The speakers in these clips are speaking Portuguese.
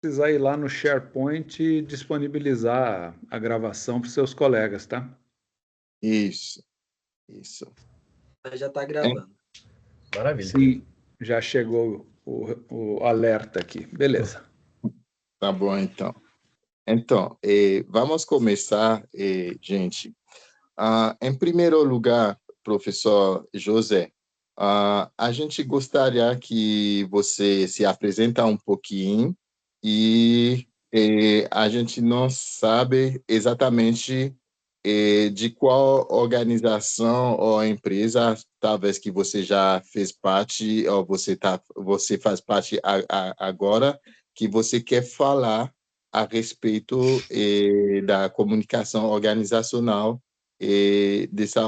precisar ir lá no SharePoint e disponibilizar a gravação para os seus colegas, tá? Isso, isso. Já está É, gravando. Maravilha. Sim, já chegou o alerta aqui. Beleza. tá bom, então. Então, vamos começar, gente. Em primeiro lugar, professor José, a gente gostaria que você se apresenta um pouquinho e a gente não sabe exatamente de qual organização ou empresa, talvez que você já fez parte ou você faz parte agora, que você quer falar a respeito da comunicação organizacional desse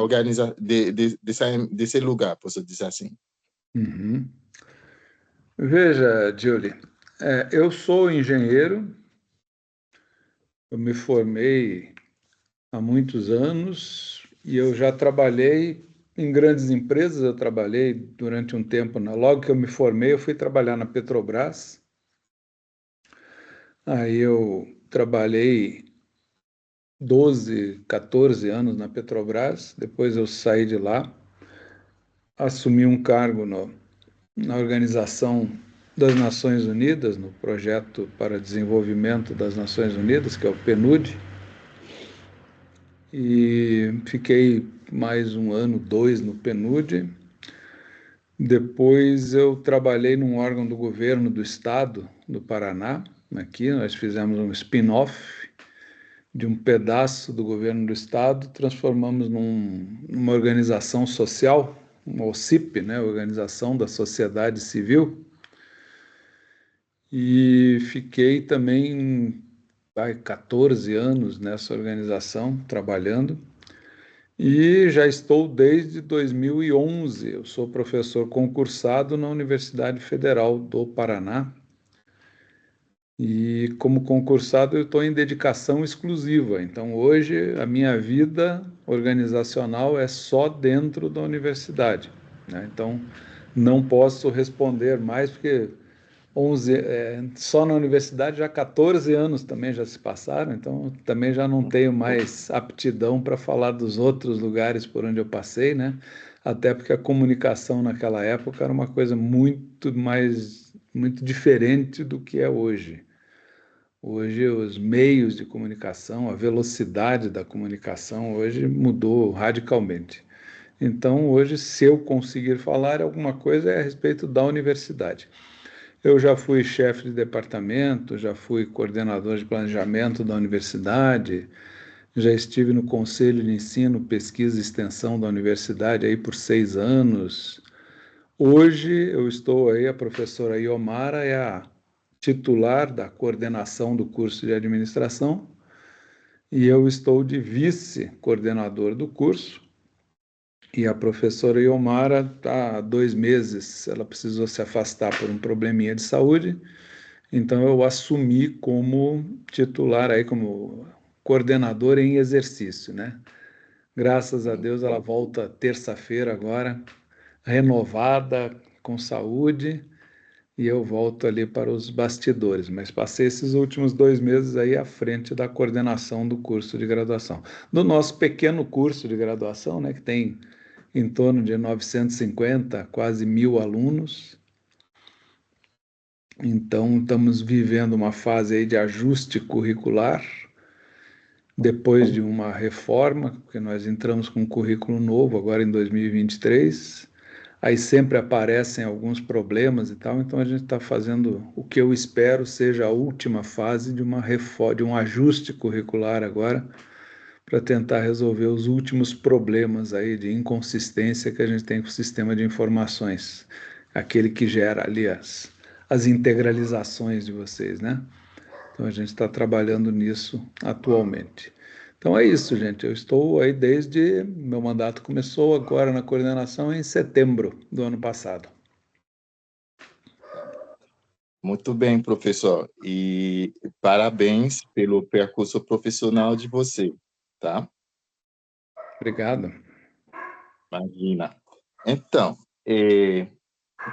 lugar, posso dizer assim. Uhum. Veja, Julie, eu sou engenheiro, eu me formei há muitos anos e eu já trabalhei em grandes empresas. Eu trabalhei durante um tempo, logo que eu me formei, eu fui trabalhar na Petrobras. Aí eu trabalhei 12, 14 anos na Petrobras, depois eu saí de lá, assumi um cargo na Organização das Nações Unidas, no Projeto para Desenvolvimento das Nações Unidas, que é o PNUD, e fiquei mais um ano, dois no PNUD. Depois eu trabalhei num órgão do governo do estado do Paraná. Aqui nós fizemos um spin-off de um pedaço do governo do estado, transformamos numa organização social, uma OCIP, né, Organização da Sociedade Civil, e fiquei também 14 anos nessa organização, trabalhando, e já estou desde 2011. Eu sou professor concursado na Universidade Federal do Paraná, e como concursado eu estou em dedicação exclusiva. Então hoje a minha vida organizacional é só dentro da universidade, né? Então não posso responder mais porque 11, só na universidade já 14 anos também já se passaram, então também já não tenho mais aptidão para falar dos outros lugares por onde eu passei, né? Até porque a comunicação naquela época era uma coisa muito diferente do que é hoje. Hoje, os meios de comunicação, a velocidade da comunicação hoje mudou radicalmente. Então, hoje, se eu conseguir falar alguma coisa, é a respeito da universidade. Eu já fui chefe de departamento, já fui coordenador de planejamento da universidade, já estive no Conselho de Ensino, Pesquisa e Extensão da universidade aí por 6 anos. Hoje eu estou aí, a professora Iomara é a titular da coordenação do curso de administração e eu estou de vice-coordenador do curso. E a professora Iomara está há 2 meses, ela precisou se afastar por um probleminha de saúde, então eu assumi como titular aí, como coordenador em exercício, né? Graças a Deus ela volta terça-feira agora, renovada, com saúde, e eu volto ali para os bastidores, mas passei esses últimos 2 meses aí à frente da coordenação do curso de graduação. Do nosso pequeno curso de graduação, né, que tem em torno de 950, quase 1.000 alunos. Então, estamos vivendo uma fase aí de ajuste curricular, depois de uma reforma, porque nós entramos com um currículo novo agora em 2023, aí sempre aparecem alguns problemas e tal, então a gente está fazendo o que eu espero seja a última fase de uma reforma, de um ajuste curricular agora, para tentar resolver os últimos problemas aí de inconsistência que a gente tem com o sistema de informações, aquele que gera ali as integralizações de vocês, né? Então a gente está trabalhando nisso atualmente. Então é isso, gente. Eu estou aí desde. Meu mandato começou agora na coordenação em setembro do ano passado. Muito bem, professor. E parabéns pelo percurso profissional de você, tá? Obrigado. Imagina. Então,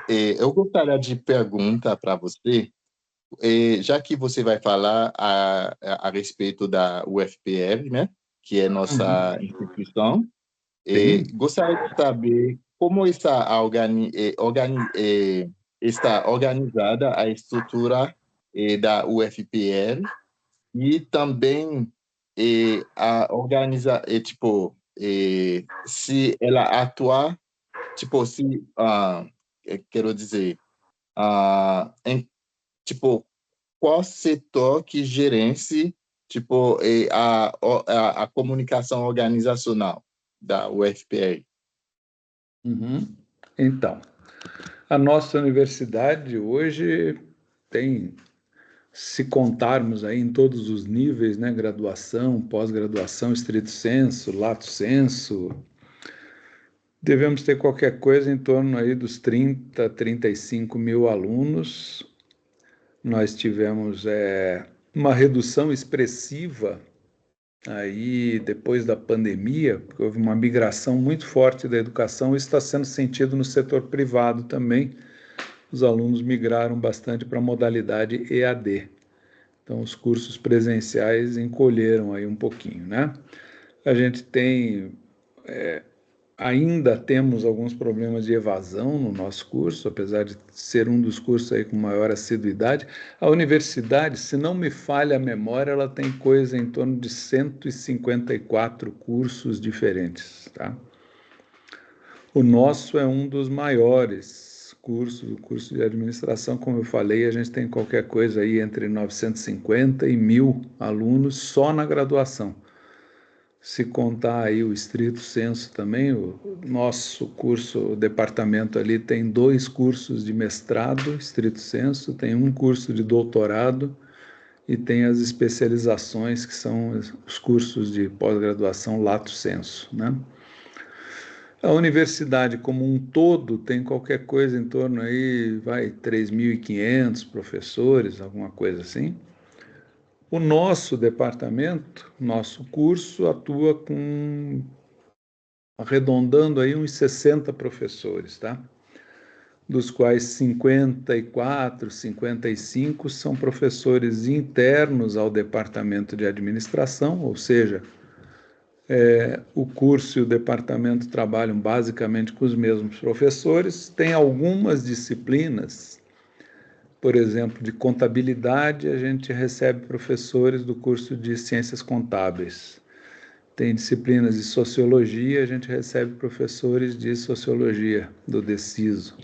eu gostaria de perguntar para você já que você vai falar a respeito da UFPR, né, que é Uhum. nossa instituição, Sim. gostaria de saber como está organizada a estrutura da UFPR e também se ela atua, tipo, se, quero dizer, em, tipo, qual setor que gerencia, tipo, a comunicação organizacional da UFPR? Uhum. Então, a nossa universidade hoje tem, se contarmos aí em todos os níveis, né, graduação, pós-graduação, estrito sensu, lato sensu, devemos ter qualquer coisa em torno aí dos 30, 35 mil alunos. Nós tivemos uma redução expressiva aí depois da pandemia, porque houve uma migração muito forte da educação, isso está sendo sentido no setor privado também. Os alunos migraram bastante para a modalidade EAD. Então, os cursos presenciais encolheram aí um pouquinho, né? A gente tem, ainda temos alguns problemas de evasão no nosso curso, apesar de ser um dos cursos aí com maior assiduidade. A universidade, se não me falha a memória, ela tem coisa em torno de 154 cursos diferentes, tá? O nosso é um dos maiores cursos, o curso de administração, como eu falei, a gente tem qualquer coisa aí entre 950 e 1.000 alunos só na graduação. Se contar aí o estrito sensu também, o nosso curso, o departamento ali tem 2 cursos de mestrado, estrito sensu, tem um curso de doutorado e tem as especializações, que são os cursos de pós-graduação lato sensu, né? A universidade como um todo tem qualquer coisa em torno aí, vai, 3.500 professores, alguma coisa assim. O nosso departamento, nosso curso, atua com, arredondando aí, uns 60 professores, tá? Dos quais 54, 55 são professores internos ao departamento de administração, ou seja, o curso e o departamento trabalham basicamente com os mesmos professores. Tem algumas disciplinas, por exemplo, de contabilidade, a gente recebe professores do curso de ciências contábeis. Tem disciplinas de sociologia, a gente recebe professores de sociologia do DECISO.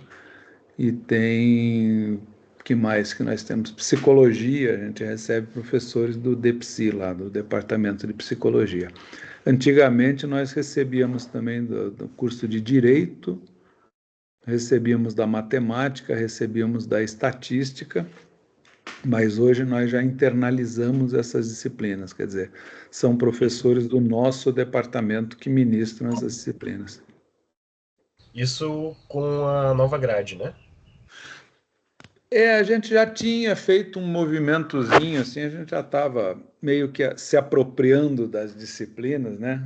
E tem, que mais que nós temos? Psicologia, a gente recebe professores do DEPSI, lá do Departamento de Psicologia. Antigamente nós recebíamos também do curso de Direito, recebíamos da Matemática, recebíamos da Estatística, mas hoje nós já internalizamos essas disciplinas, quer dizer, são professores do nosso departamento que ministram essas disciplinas. Isso com a nova grade, né? A gente já tinha feito um movimentozinho, assim, a gente já estava meio que se apropriando das disciplinas, né?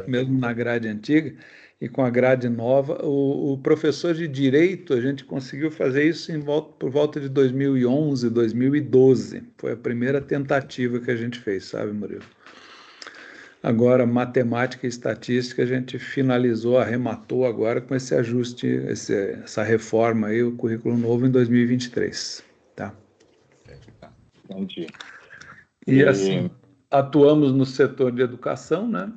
Mesmo na grade antiga e com a grade nova. O professor de Direito, a gente conseguiu fazer isso por volta de 2011, 2012. Foi a primeira tentativa que a gente fez, sabe, Murilo? Agora, matemática e estatística, a gente finalizou, arrematou agora com esse ajuste, essa reforma aí, o currículo novo em 2023, tá? Entendi. E assim, atuamos no setor de educação, né?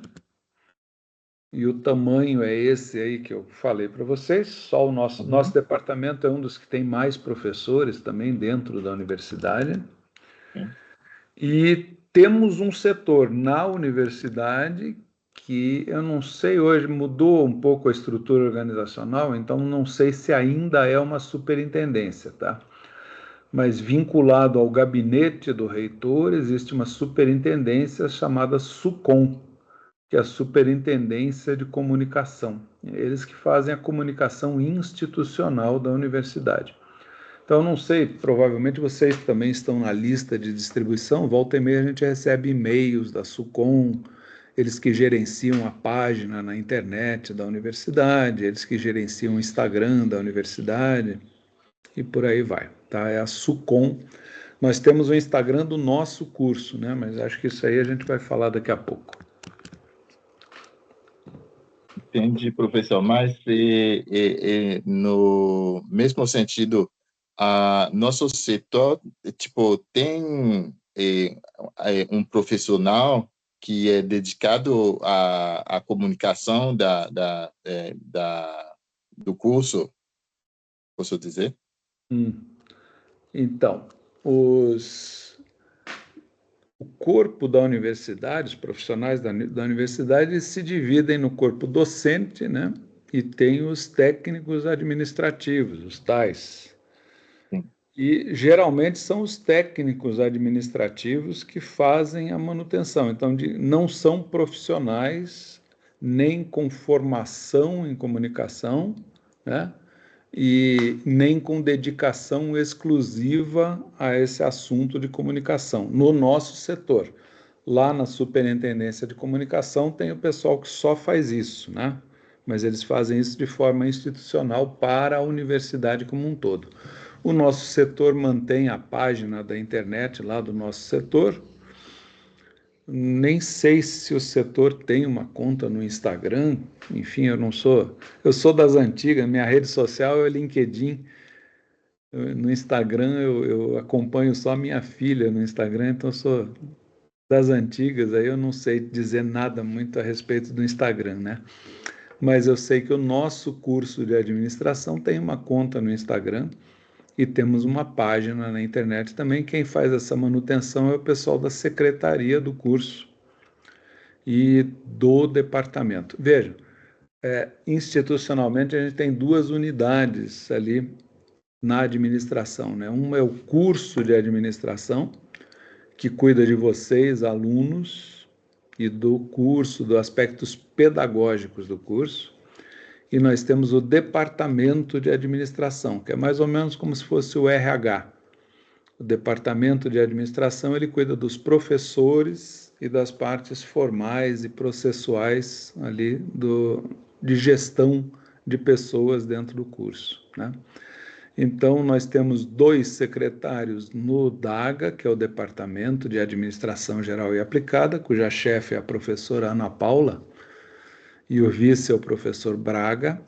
E o tamanho é esse aí que eu falei para vocês. Só o nosso departamento é um dos que tem mais professores também dentro da universidade. E temos um setor na universidade que eu não sei, hoje mudou um pouco a estrutura organizacional, então não sei se ainda é uma superintendência, tá? Mas vinculado ao gabinete do reitor, existe uma superintendência chamada SUCOM, que é a Superintendência de Comunicação. Eles que fazem a comunicação institucional da universidade. Então, não sei, provavelmente vocês também estão na lista de distribuição. Volta e meia a gente recebe e-mails da SUCOM, eles que gerenciam a página na internet da universidade, eles que gerenciam o Instagram da universidade e por aí vai. Tá? É a SUCOM Nós temos o Instagram do nosso curso, né? Mas acho que isso aí a gente vai falar daqui a pouco. Entendi, professor. Mas no mesmo sentido, nosso setor, tipo, tem um profissional que é dedicado à comunicação do curso, posso dizer? Então, o corpo da universidade, os profissionais da universidade, eles se dividem no corpo docente, né? E tem os técnicos administrativos, os tais. Sim. E geralmente são os técnicos administrativos que fazem a manutenção. Então, não são profissionais nem com formação em comunicação, né? E nem com dedicação exclusiva a esse assunto de comunicação, no nosso setor. Lá na Superintendência de Comunicação tem o pessoal que só faz isso, né? Mas eles fazem isso de forma institucional para a universidade como um todo. O nosso setor mantém a página da internet lá do nosso setor. Nem sei se o setor tem uma conta no Instagram, enfim, eu sou das antigas, minha rede social é o LinkedIn. No Instagram eu acompanho só minha filha no Instagram, então eu sou das antigas, aí eu não sei dizer nada muito a respeito do Instagram, né? Mas eu sei que o nosso curso de administração tem uma conta no Instagram e temos uma página na internet também. Quem faz essa manutenção é o pessoal da secretaria do curso e do departamento. Vejam, institucionalmente a gente tem duas unidades ali na administração, né? Uma é o curso de administração, que cuida de vocês, alunos, e do curso, dos aspectos pedagógicos do curso. E nós temos o departamento de administração, que é mais ou menos como se fosse o RH. O departamento de administração, ele cuida dos professores e das partes formais e processuais ali de gestão de pessoas dentro do curso, né? Então, nós temos 2 secretários no DAGA, que é o Departamento de Administração Geral e Aplicada, cuja chefe é a professora Ana Paula, e o vice é o professor Braga.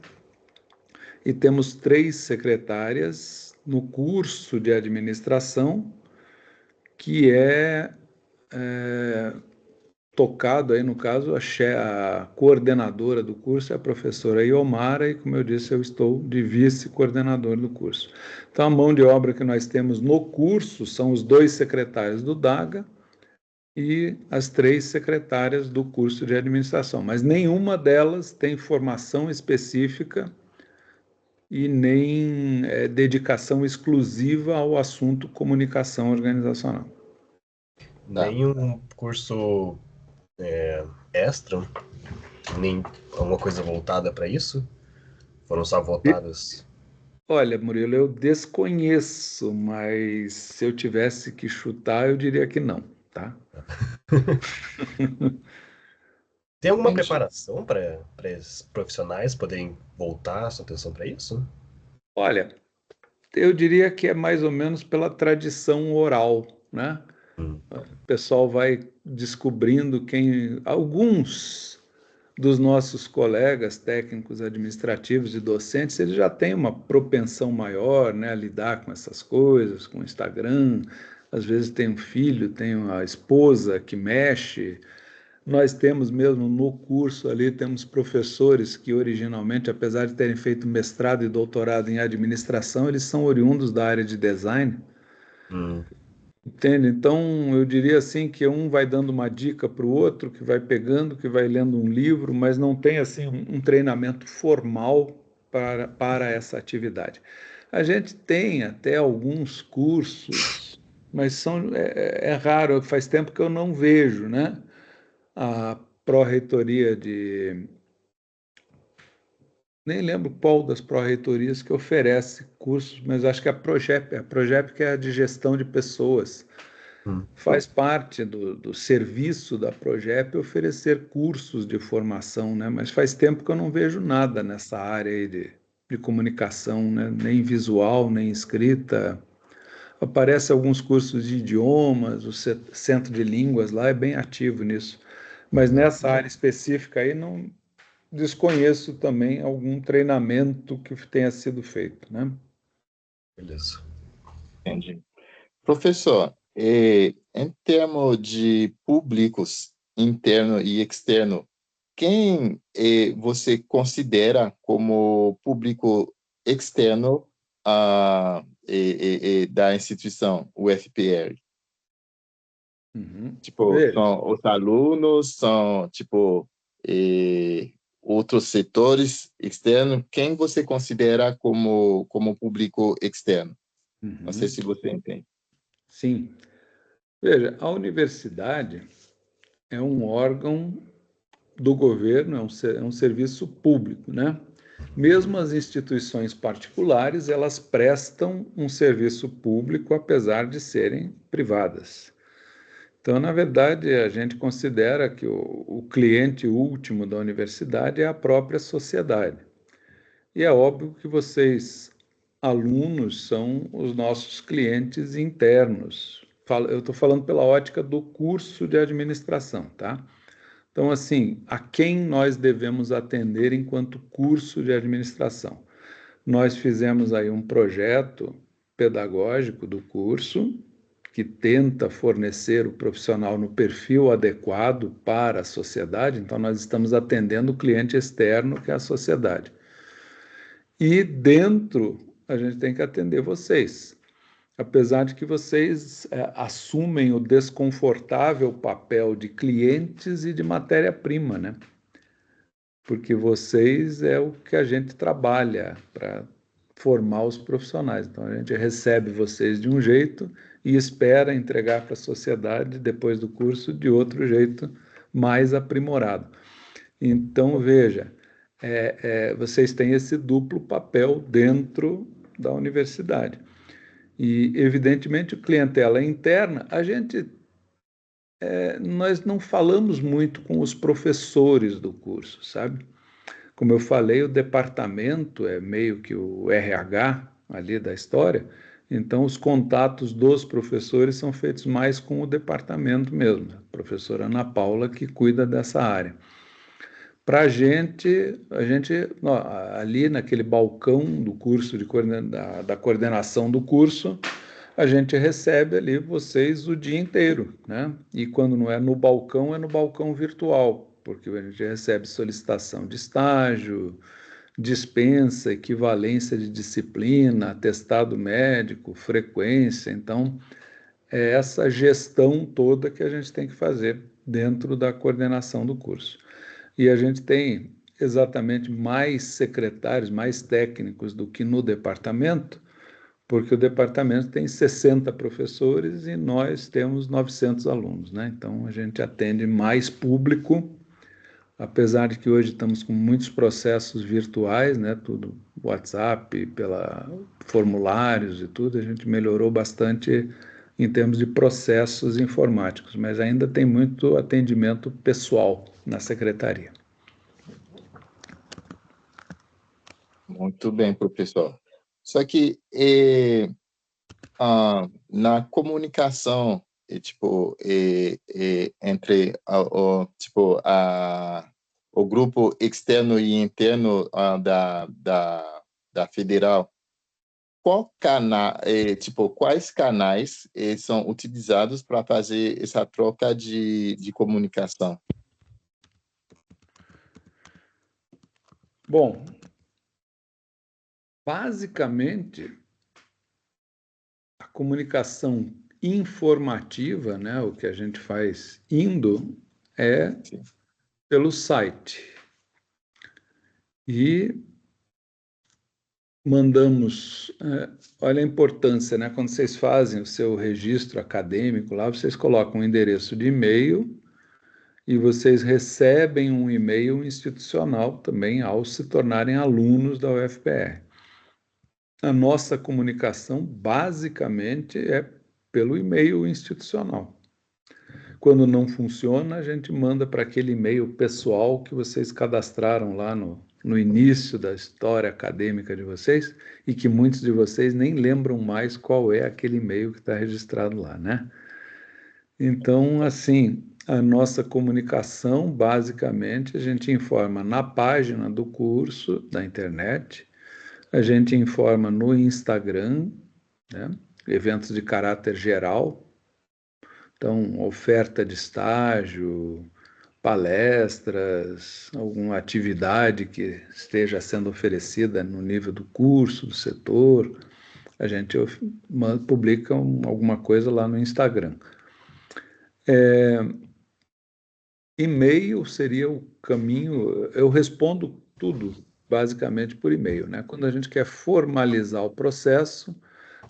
E temos 3 secretárias no curso de administração, que é tocado aí, no caso, a coordenadora do curso é a professora Iomara e, como eu disse, eu estou de vice-coordenador do curso. Então, a mão de obra que nós temos no curso são os 2 secretários do DAGA e as 3 secretárias do curso de administração, mas nenhuma delas tem formação específica e nem dedicação exclusiva ao assunto comunicação organizacional. Nenhum curso extra, nem alguma coisa voltada para isso? Foram só votadas? Olha, Murilo, eu desconheço, mas se eu tivesse que chutar, eu diria que não, tá? Tem alguma preparação para esses profissionais poderem voltar a sua atenção para isso? Olha, eu diria que é mais ou menos pela tradição oral, né? O pessoal vai descobrindo alguns dos nossos colegas técnicos administrativos e docentes, eles já têm uma propensão maior, né, a lidar com essas coisas, com o Instagram, às vezes tem um filho, tem uma esposa que mexe. Nós temos mesmo no curso ali, temos professores que originalmente, apesar de terem feito mestrado e doutorado em administração, eles são oriundos da área de design. Entende? Então, eu diria assim que um vai dando uma dica para o outro, que vai pegando, que vai lendo um livro, mas não tem assim um treinamento formal para essa atividade. A gente tem até alguns cursos, mas é raro, faz tempo que eu não vejo, né? A pró-reitoria nem lembro qual das pró-reitorias que oferece cursos, mas acho que a Progep que é a de gestão de pessoas. Faz parte do serviço da Progep oferecer cursos de formação, né? Mas faz tempo que eu não vejo nada nessa área aí de comunicação, né? Nem visual, nem escrita. aparece alguns cursos de idiomas, o centro de línguas lá é bem ativo nisso. Mas nessa área específica aí, não desconheço também algum treinamento que tenha sido feito, né? Beleza. Entendi. Professor, em termos de públicos interno e externo, quem você considera como público externo da instituição UFPR? Uhum. Tipo, Veja, são os alunos, são, tipo, outros setores externos. Quem você considera como público externo? Não sei uhum, se você entende. sim. Veja, a universidade é um órgão do governo, é um serviço público, né? Mesmo as instituições particulares, elas prestam um serviço público, apesar de serem privadas. Então, na verdade, a gente considera que o cliente último da universidade é a própria sociedade. E é óbvio que vocês, alunos, são os nossos clientes internos. Eu estou falando pela ótica do curso de administração, tá? Então, assim, a quem nós devemos atender enquanto curso de administração? Nós fizemos aí um projeto pedagógico do curso que tenta fornecer o profissional no perfil adequado para a sociedade. Então, nós estamos atendendo o cliente externo, que é a sociedade. E dentro, a gente tem que atender vocês. Apesar de que vocês assumem o desconfortável papel de clientes e de matéria-prima, né? Porque vocês é o que a gente trabalha para formar os profissionais. Então, a gente recebe vocês de um jeito e espera entregar para a sociedade, depois do curso, de outro jeito, mais aprimorado. Então, veja, vocês têm esse duplo papel dentro da universidade. E, evidentemente, clientela interna, nós não falamos muito com os professores do curso, sabe? Como eu falei, o departamento é meio que o RH ali da história, então os contatos dos professores são feitos mais com o departamento mesmo, a professora Ana Paula que cuida dessa área. Para a gente, ali naquele balcão do curso, da coordenação do curso, a gente recebe ali vocês o dia inteiro, né? E quando não é no balcão virtual, porque a gente recebe solicitação de estágio, dispensa, equivalência de disciplina, atestado médico, frequência. Então, é essa gestão toda que a gente tem que fazer dentro da coordenação do curso. E a gente tem exatamente mais secretários, mais técnicos do que no departamento, porque o departamento tem 60 professores e nós temos 900 alunos, né? Então, a gente atende mais público, apesar de que hoje estamos com muitos processos virtuais, né? Tudo WhatsApp, pela formulários e tudo, a gente melhorou bastante em termos de processos informáticos, mas ainda tem muito atendimento pessoal na secretaria. Muito bem, professor. Só que na comunicação entre o grupo externo e interno da federal, quais canais são utilizados para fazer essa troca de comunicação? Bom, basicamente, a comunicação informativa, né, o que a gente faz indo, é Sim. pelo site. E mandamos, olha a importância, né? Quando vocês fazem o seu registro acadêmico lá, vocês colocam um endereço de e-mail e vocês recebem um e-mail institucional também ao se tornarem alunos da UFPR. A nossa comunicação basicamente é pelo e-mail institucional. Quando não funciona, a gente manda para aquele e-mail pessoal que vocês cadastraram lá no no início da história acadêmica de vocês e que muitos de vocês nem lembram mais qual é aquele e-mail que está registrado lá, né? Então, assim, a nossa comunicação, basicamente, a gente informa na página do curso da internet, a gente informa no Instagram, né? Eventos de caráter geral, então, oferta de estágio, palestras, alguma atividade que esteja sendo oferecida no nível do curso, do setor, a gente publica alguma coisa lá no Instagram. E-mail seria o caminho, eu respondo tudo basicamente por e-mail, né? Quando a gente quer formalizar o processo,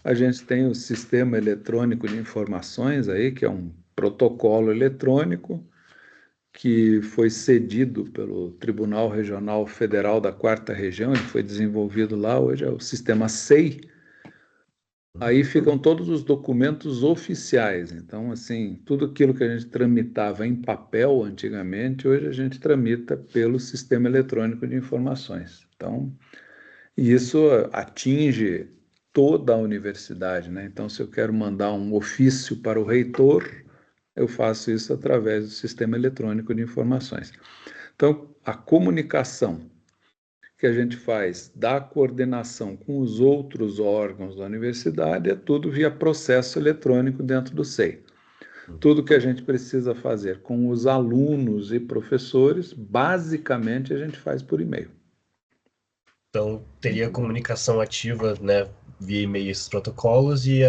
a gente tem o Sistema Eletrônico de Informações aí, que é um protocolo eletrônico que foi cedido pelo Tribunal Regional Federal da Quarta Região, ele foi desenvolvido lá, hoje é o sistema SEI. Aí ficam todos os documentos oficiais. Então, assim, tudo aquilo que a gente tramitava em papel antigamente, hoje a gente tramita pelo Sistema Eletrônico de Informações. Então, e isso atinge toda a universidade, né? Então, se eu quero mandar um ofício para o reitor, eu faço isso através do Sistema Eletrônico de Informações. Então, a comunicação que a gente faz da coordenação com os outros órgãos da universidade é tudo via processo eletrônico dentro do SEI. Tudo que a gente precisa fazer com os alunos e professores, basicamente a gente faz por e-mail. Então, teria comunicação ativa, né, via e-mail esses protocolos e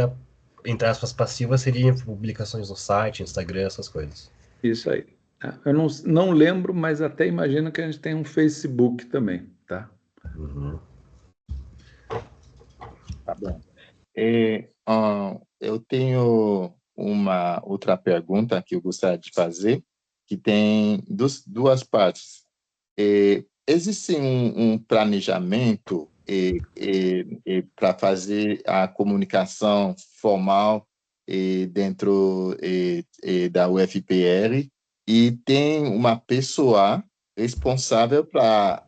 entre aspas, passiva seriam publicações no site, Instagram, essas coisas. Isso aí. Eu não lembro, mas até imagino que a gente tem um Facebook também, tá? Uhum. Tá bom. Eu tenho uma outra pergunta que eu gostaria de fazer, que tem duas partes. Existe um planejamento para fazer a comunicação formal dentro da UFPR e tem uma pessoa responsável para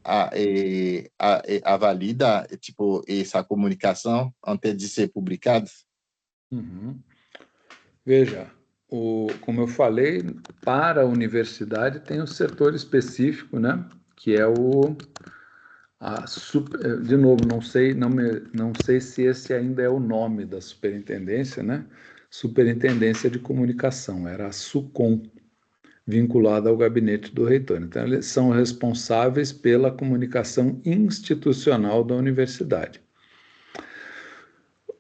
avaliar tipo essa comunicação antes de ser publicada? Uhum. Veja, como eu falei, para a universidade tem um setor específico, né? Que é de novo, não sei se esse ainda é o nome da superintendência, né? Superintendência de Comunicação, era a SUCOM, vinculada ao gabinete do reitor. Então, eles são responsáveis pela comunicação institucional da universidade.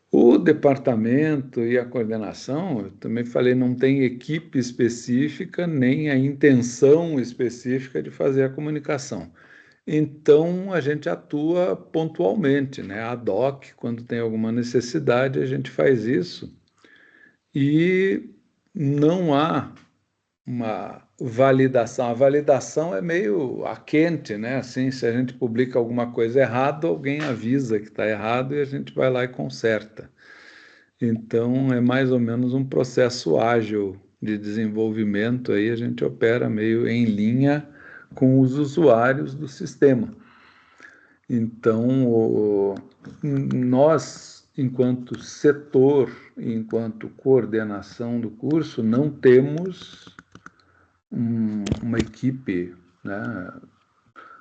O departamento e a coordenação, eu também falei, não tem equipe específica, nem a intenção específica de fazer a comunicação. Então, a gente atua pontualmente, né? Ad hoc, quando tem alguma necessidade, a gente faz isso. E não há uma validação. A validação é meio a quente, né? Assim, se a gente publica alguma coisa errada, alguém avisa que está errado e a gente vai lá e conserta. Então, é mais ou menos um processo ágil de desenvolvimento, aí a gente opera meio em linha com os usuários do sistema. Então, nós, enquanto setor, enquanto coordenação do curso, não temos uma equipe, né,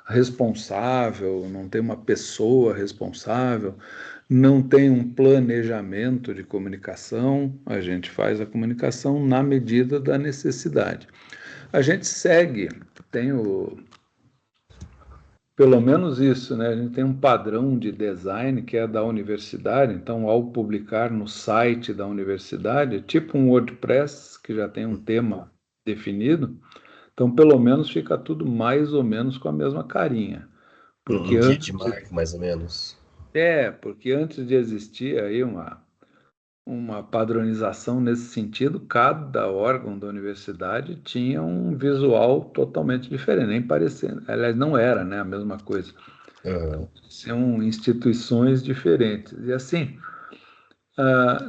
responsável, não tem uma pessoa responsável, não tem um planejamento de comunicação, a gente faz a comunicação na medida da necessidade. A gente segue, pelo menos isso, né? A gente tem um padrão de design que é da universidade, então ao publicar no site da universidade, tipo um WordPress, que já tem um tema definido, então pelo menos fica tudo mais ou menos com a mesma carinha. Porque guia de marca, mais ou menos. porque antes de existir aí uma padronização nesse sentido, cada órgão da universidade tinha um visual totalmente diferente, nem parecendo. Aliás, não era, né, a mesma coisa. Uhum. São instituições diferentes. E assim,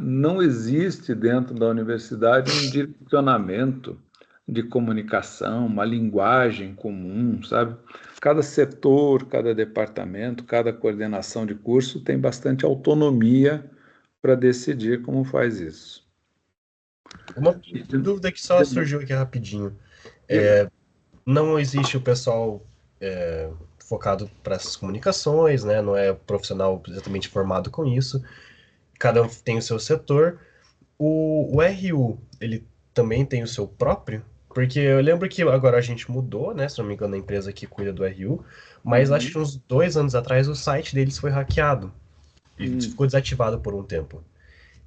não existe dentro da universidade um direcionamento de comunicação, uma linguagem comum, sabe? cada setor, cada departamento, cada coordenação de curso tem bastante autonomia para decidir como faz isso. Uma dúvida que só surgiu aqui rapidinho. Não existe o pessoal focado para essas comunicações, né? Não é profissional exatamente formado com isso. Cada um tem o seu setor. O RU, ele também tem o seu próprio? Porque eu lembro que agora a gente mudou, né? Se não me engano, a empresa que cuida do RU, mas acho que uns 2 anos atrás o site deles foi hackeado e ficou desativado por um tempo.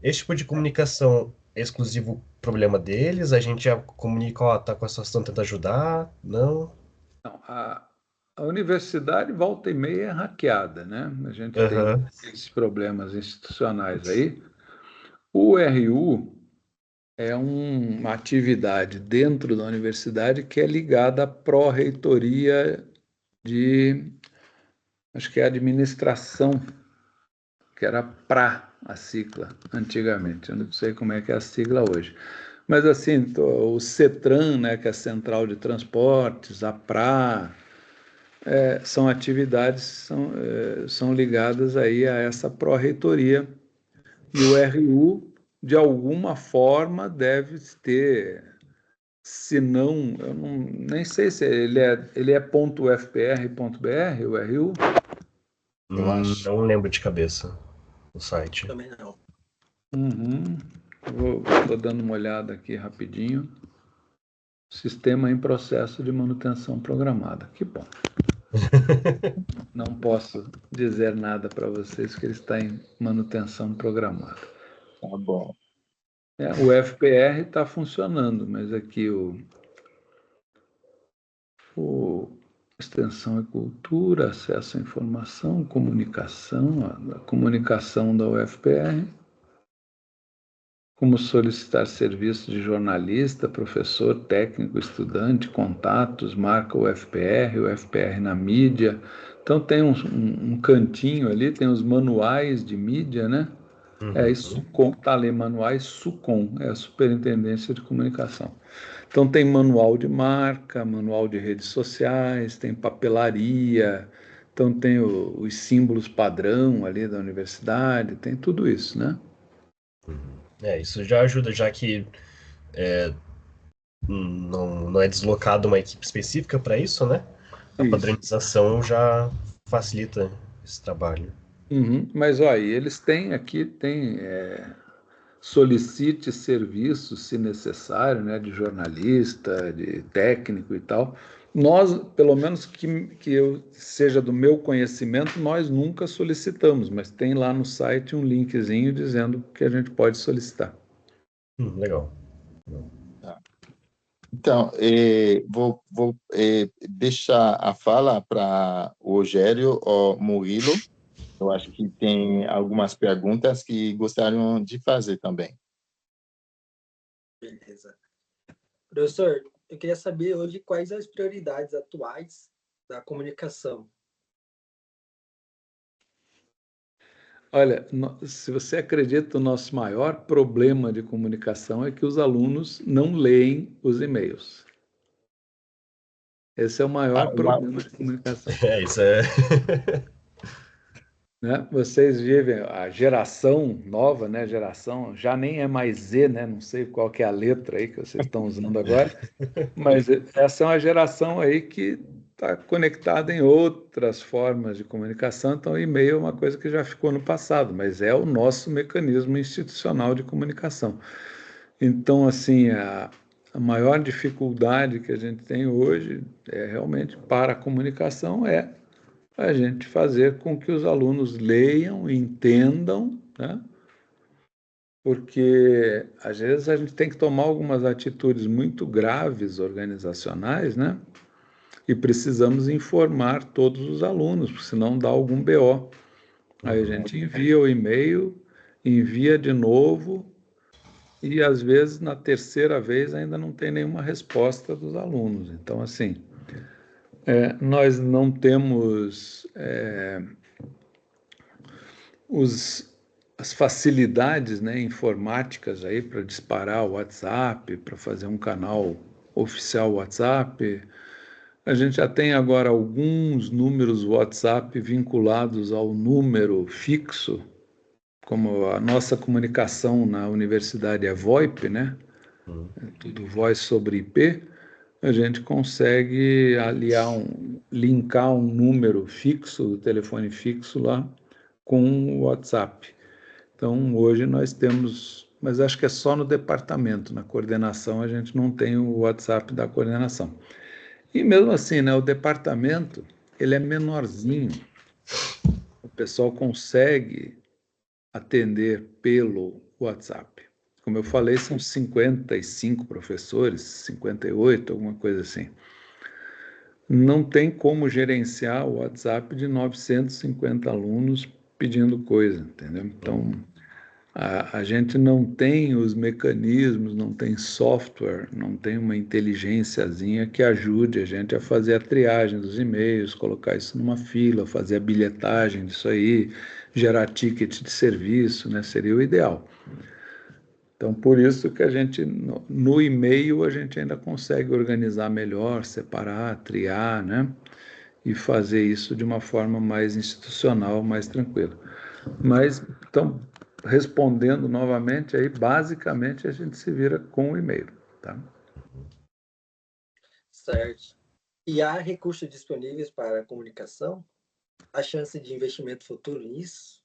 Esse tipo de comunicação é exclusivo problema deles? A gente já comunica, ó, tá com a situação, tenta ajudar? Não? Não, a universidade, volta e meia, é hackeada, né? A gente tem Aham. esses problemas institucionais aí. O RU é uma atividade dentro da universidade que é ligada à pró-reitoria de, acho que é administração, que era PRA, a sigla, antigamente. Eu não sei como é que é a sigla hoje. Mas, assim, o CETRAN, né, que é a Central de Transportes, a PRA, são atividades, são ligadas aí a essa pró-reitoria. E o RU, de alguma forma, deve ter, se não, eu nem sei se ele é .ufpr.br, o RU. Eu acho. Não lembro de cabeça o site. Também não. Estou dando uma olhada aqui rapidinho. Sistema em processo de manutenção programada. Que bom. Não posso dizer nada para vocês que ele está em manutenção programada. Tá bom. O FPR está funcionando, mas aqui o extensão e cultura, acesso à informação, comunicação, a comunicação da UFPR, como solicitar serviço de jornalista, professor, técnico, estudante, contatos, marca o FPR na mídia. Então tem um cantinho ali, tem os manuais de mídia, né? Isso está ali, manuais SUCOM, é a Superintendência de Comunicação. Então tem manual de marca, manual de redes sociais, tem papelaria, então tem os símbolos padrão ali da universidade, tem tudo isso, né? Isso já ajuda, já que não é deslocado uma equipe específica para isso, né? A Isso. padronização já facilita esse trabalho. Mas olha, eles têm aqui, solicite serviços, se necessário, né, de jornalista, de técnico e tal. Nós, pelo menos que eu seja do meu conhecimento, nós nunca solicitamos, mas tem lá no site um linkzinho dizendo que a gente pode solicitar. Legal. Tá. Então, vou deixar a fala para o Rogério ou Murilo. Eu acho que tem algumas perguntas que gostariam de fazer também. Beleza. Professor, eu queria saber hoje quais as prioridades atuais da comunicação. Olha, se você acredita, o nosso maior problema de comunicação é que os alunos não leem os e-mails. Esse é o maior problema de comunicação. Isso é. Né? Vocês vivem a geração nova, né? Geração já nem é mais Z, né? Não sei qual que é a letra aí que vocês estão usando agora, mas essa é uma geração aí que está conectada em outras formas de comunicação. Então, o e-mail é uma coisa que já ficou no passado, mas é o nosso mecanismo institucional de comunicação. Então, assim, a maior dificuldade que a gente tem hoje realmente para a comunicação é a gente fazer com que os alunos leiam, entendam, né? Porque às vezes a gente tem que tomar algumas atitudes muito graves organizacionais, né? E precisamos informar todos os alunos, porque senão dá algum BO. Aí a gente envia o e-mail, envia de novo, e às vezes na terceira vez ainda não tem nenhuma resposta dos alunos. Então, assim, nós não temos as facilidades, né, informáticas aí para disparar o WhatsApp, para fazer um canal oficial WhatsApp. A gente já tem agora alguns números WhatsApp vinculados ao número fixo, como a nossa comunicação na universidade é VoIP, né? É tudo voz sobre IP. A gente consegue linkar um número fixo, do telefone fixo lá, com o WhatsApp. Então, hoje nós temos, mas acho que é só no departamento, na coordenação a gente não tem o WhatsApp da coordenação. E mesmo assim, né, o departamento, ele é menorzinho, o pessoal consegue atender pelo WhatsApp. Como eu falei, são 55 professores, 58, alguma coisa assim. Não tem como gerenciar o WhatsApp de 950 alunos pedindo coisa, entendeu? Então, a gente não tem os mecanismos, não tem software, não tem uma inteligênciazinha que ajude a gente a fazer a triagem dos e-mails, colocar isso numa fila, fazer a bilhetagem disso aí, gerar ticket de serviço, né? Seria o ideal. Então, por isso que a gente, no e-mail, a gente ainda consegue organizar melhor, separar, triar, né? E fazer isso de uma forma mais institucional, mais tranquila. Mas, então, respondendo novamente, aí, basicamente, a gente se vira com o e-mail, tá? Certo. E há recursos disponíveis para a comunicação? Há chance de investimento futuro nisso?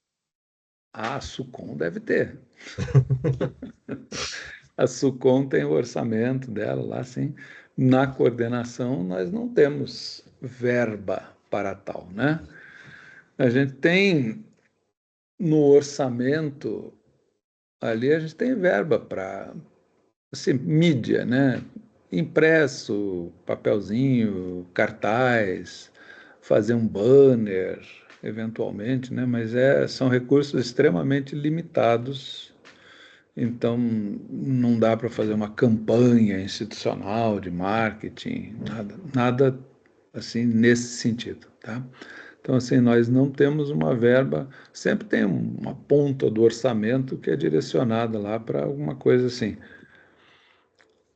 A SUCOM deve ter. A SUCOM tem o orçamento dela lá, sim. Na coordenação, nós não temos verba para tal, né? A gente tem no orçamento, ali a gente tem verba para, assim, mídia, né? Impresso, papelzinho, cartaz, fazer um banner, eventualmente, né? Mas são recursos extremamente limitados. Então, não dá para fazer uma campanha institucional de marketing, nada assim nesse sentido, tá? Então, assim, nós não temos uma verba, sempre tem uma ponta do orçamento que é direcionada lá para alguma coisa assim.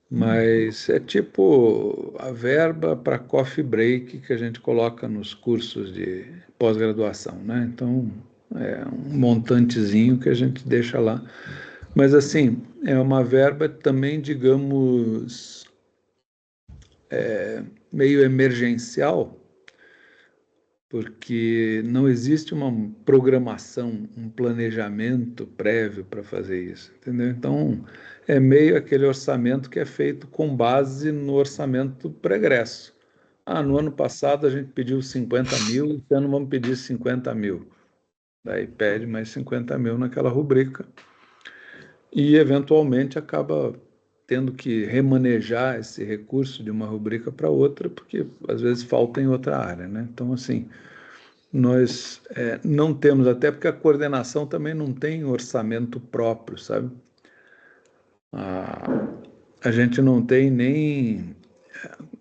Mas é tipo a verba para coffee break que a gente coloca nos cursos de pós-graduação, né? Então, é um montantezinho que a gente deixa lá. Mas, assim, é uma verba também, digamos, meio emergencial, porque não existe uma programação, um planejamento prévio para fazer isso, entendeu? Então, é meio aquele orçamento que é feito com base no orçamento pregresso. No ano passado a gente pediu 50 mil, esse ano vamos pedir 50 mil. Daí pede mais 50 mil naquela rubrica e, eventualmente, acaba tendo que remanejar esse recurso de uma rubrica para outra, porque às vezes falta em outra área, né? Então, assim, nós não temos, até porque a coordenação também não tem orçamento próprio, sabe? A gente não tem nem...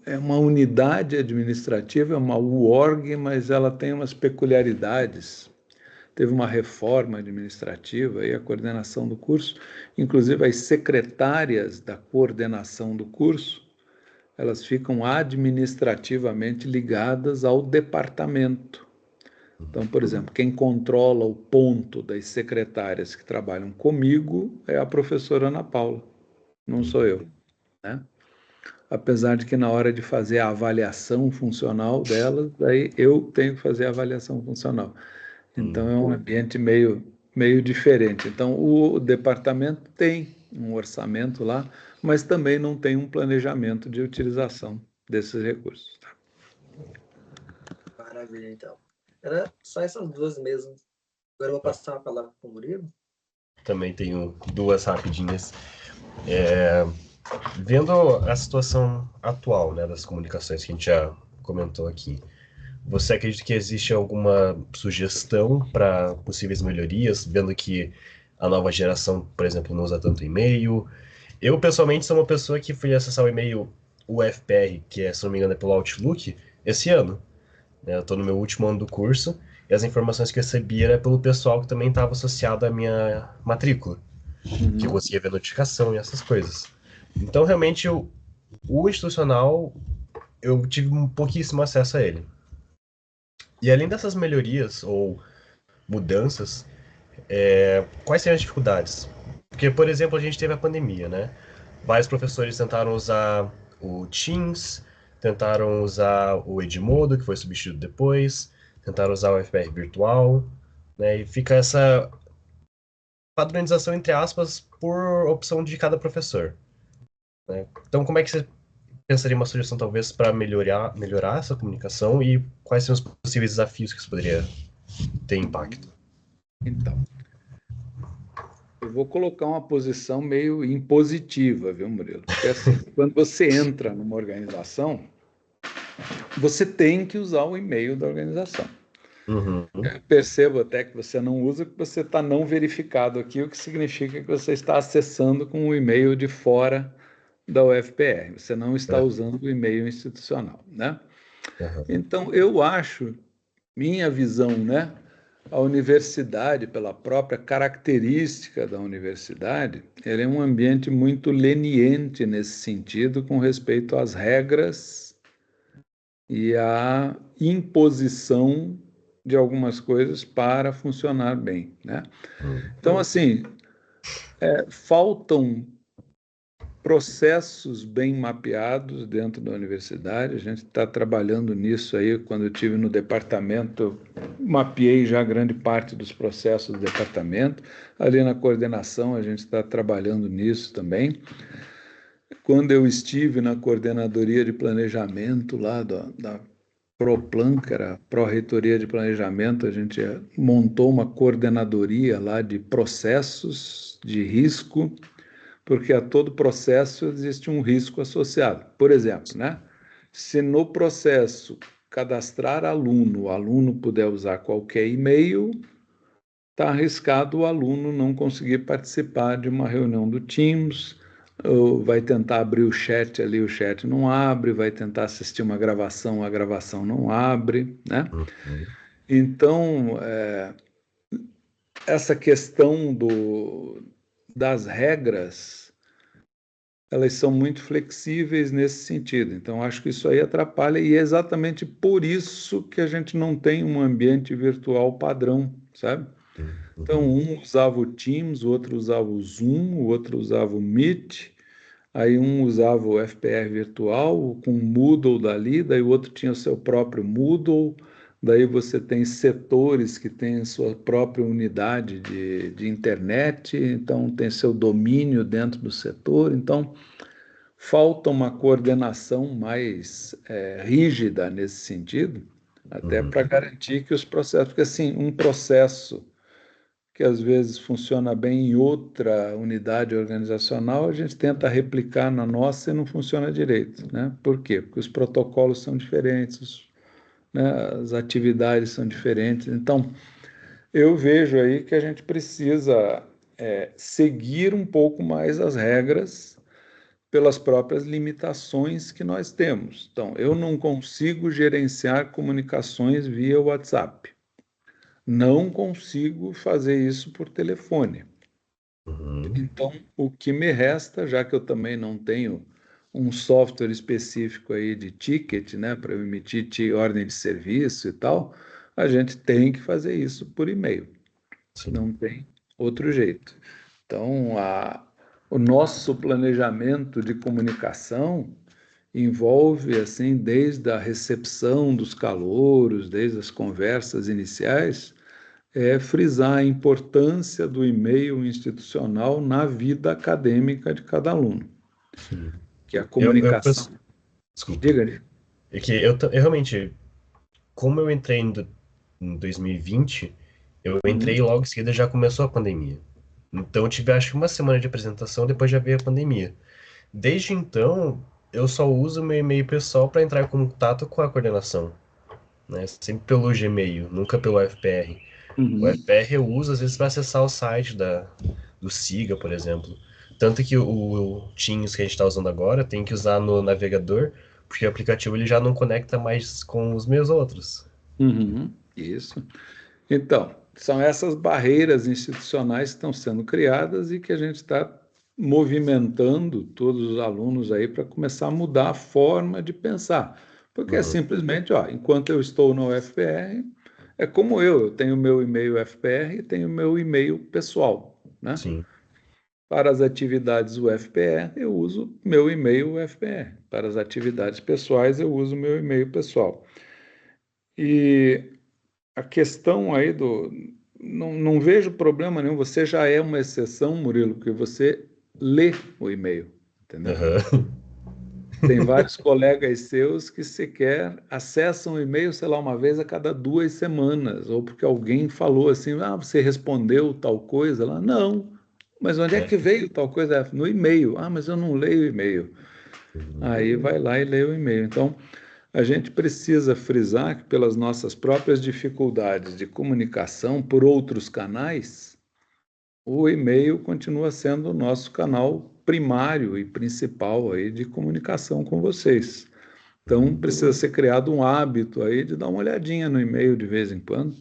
É uma unidade administrativa, é uma UORG, mas ela tem umas peculiaridades. Teve uma reforma administrativa e a coordenação do curso, inclusive as secretárias da coordenação do curso, elas ficam administrativamente ligadas ao departamento. Então, por exemplo, quem controla o ponto das secretárias que trabalham comigo é a professora Ana Paula, não sou eu, né? Apesar de que na hora de fazer a avaliação funcional delas, daí eu tenho que fazer a avaliação funcional. Então, é um ambiente meio diferente. Então, o departamento tem um orçamento lá, mas também não tem um planejamento de utilização desses recursos. Tá? Maravilha, então. Era só essas duas mesmo. Agora eu vou passar a palavra para o Murilo. Também tenho duas rapidinhas. Vendo a situação atual, né, das comunicações que a gente já comentou aqui, você acredita que existe alguma sugestão para possíveis melhorias, vendo que a nova geração, por exemplo, não usa tanto e-mail? Eu, pessoalmente, sou uma pessoa que fui acessar o e-mail UFPR, que é, se não me engano, é pelo Outlook, esse ano. Eu estou no meu último ano do curso, e as informações que eu recebi era pelo pessoal que também estava associado à minha matrícula, que eu conseguia ver notificação e essas coisas. Então, realmente, o institucional, eu tive um pouquíssimo acesso a ele. E além dessas melhorias ou mudanças, quais seriam as dificuldades? Porque, por exemplo, a gente teve a pandemia, né? Vários professores tentaram usar o Teams, tentaram usar o Edmodo, que foi substituído depois, tentaram usar o FPR virtual, né? E fica essa padronização, entre aspas, por opção de cada professor, né? Então, como é que você pensaria uma sugestão, talvez, para melhorar essa comunicação e quais são os possíveis desafios que isso poderia ter impacto? Então, eu vou colocar uma posição meio impositiva, viu, Murilo? Porque assim, quando você entra numa organização, você tem que usar o e-mail da organização. Uhum. Eu percebo até que você não usa, que você está não verificado aqui, o que significa que você está acessando com o e-mail de fora da UFPR. Você não está usando o e-mail institucional, né? Uhum. Então, eu acho, minha visão, né? A universidade, pela própria característica da universidade, ela é um ambiente muito leniente nesse sentido, com respeito às regras e à imposição de algumas coisas para funcionar bem, né? Então, assim, faltam processos bem mapeados dentro da universidade. A gente está trabalhando nisso aí. Quando eu estive no departamento, mapeei já grande parte dos processos do departamento. Ali na coordenação, a gente está trabalhando nisso também. Quando eu estive na coordenadoria de planejamento lá da Proplan, que era a Pró-Reitoria de Planejamento, a gente montou uma coordenadoria lá de processos de risco, porque a todo processo existe um risco associado. Por exemplo, né? Se no processo cadastrar aluno, o aluno puder usar qualquer e-mail, está arriscado o aluno não conseguir participar de uma reunião do Teams, ou vai tentar abrir o chat ali, o chat não abre, vai tentar assistir uma gravação, a gravação não abre, né? Então, essa questão das regras, elas são muito flexíveis nesse sentido. Então, acho que isso aí atrapalha, e é exatamente por isso que a gente não tem um ambiente virtual padrão, sabe? Então, um usava o Teams, o outro usava o Zoom, o outro usava o Meet, aí um usava o FPR virtual com o Moodle dali, daí o outro tinha o seu próprio Moodle, daí você tem setores que têm sua própria unidade de internet, então tem seu domínio dentro do setor. Então, falta uma coordenação mais rígida nesse sentido, até para garantir que os processos, porque assim, um processo que às vezes funciona bem em outra unidade organizacional, a gente tenta replicar na nossa e não funciona direito, né? Por quê? Porque os protocolos são diferentes, né? As atividades são diferentes. Então, eu vejo aí que a gente precisa seguir um pouco mais as regras pelas próprias limitações que nós temos. Então, eu não consigo gerenciar comunicações via WhatsApp. Não consigo fazer isso por telefone. Então, o que me resta, já que eu também não tenho um software específico aí de ticket, né, para emitir ordem de serviço e tal, a gente tem que fazer isso por e-mail. Não tem outro jeito. Então, o nosso planejamento de comunicação envolve, assim, desde a recepção dos calouros, desde as conversas iniciais, frisar a importância do e-mail institucional na vida acadêmica de cada aluno. Que a comunicação... Desculpa. Diga-lhe. É que eu realmente, como eu entrei em 2020, eu entrei e logo em seguida já começou a pandemia. Então eu tive acho que uma semana de apresentação, depois já veio a pandemia. Desde então, eu só uso meu e-mail pessoal para entrar em contato com a coordenação, né? Sempre pelo Gmail, nunca pelo FPR. O FPR eu uso às vezes para acessar o site do SIGA, por exemplo. Tanto que o Teams que a gente está usando agora tem que usar no navegador, porque o aplicativo ele já não conecta mais com os meus outros. Isso. Então, são essas barreiras institucionais que estão sendo criadas e que a gente está movimentando todos os alunos aí para começar a mudar a forma de pensar. Porque é simplesmente, enquanto eu estou no UFPR, é como eu tenho meu e-mail UFPR e tenho meu e-mail pessoal, né? Sim. Para as atividades UFPR, eu uso meu e-mail UFPR. Para as atividades pessoais, eu uso meu e-mail pessoal. E a questão aí do... Não vejo problema nenhum, você já é uma exceção, Murilo, porque você lê o e-mail, entendeu? Tem vários colegas seus que sequer acessam o e-mail, sei lá, uma vez a cada 2 semanas, ou porque alguém falou assim, você respondeu tal coisa lá? Não, mas onde é que veio tal coisa? No e-mail. Mas eu não leio o e-mail. Aí vai lá e lê o e-mail. Então, a gente precisa frisar que pelas nossas próprias dificuldades de comunicação por outros canais, o e-mail continua sendo o nosso canal primário e principal aí de comunicação com vocês. Então, precisa ser criado um hábito aí de dar uma olhadinha no e-mail de vez em quando.